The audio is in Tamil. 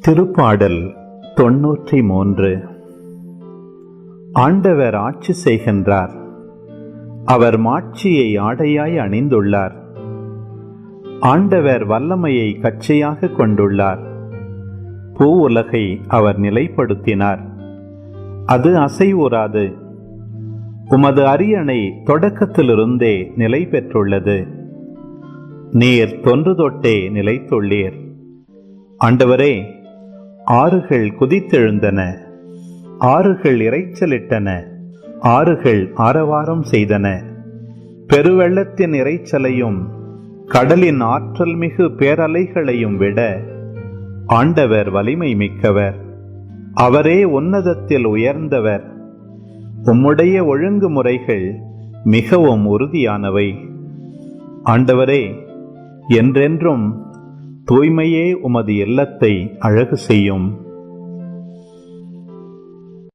திருப்பாடல் 93. ஆண்டவர் ஆட்சி செய்கின்றார். அவர் மாட்சியை ஆடையாய் அணிந்துள்ளார். ஆண்டவர் வல்லமையை கச்சையாக கொண்டுள்ளார். பூ உலகை அவர் நிலைப்படுத்தினார், அது அசைவுறாது. உமது அரியணை தொடக்கத்திலிருந்தே நிலை பெற்றுள்ளது. நீர் தொன்று தொட்டே நிலைத்துள்ளீர். ஆண்டவரே, ஆறுகள் குதித்தெழுந்தன, ஆறுகள் இரைச்சலிட்டன, ஆறுகள் ஆரவாரம் செய்தன. பெருவெள்ளத்தின் இரைச்சலையும் கடலின் ஆற்றல் மிகு பேரலைகளையும் விட ஆண்டவர் வலிமை மிக்கவர். அவரே உன்னதத்தில் உயர்ந்தவர். உம்முடைய ஒழுங்குமுறைகள் மிகவும் உறுதியானவை. ஆண்டவரே, என்றென்றும் தூய்மையே உமது இல்லத்தை அழகு செய்யும்.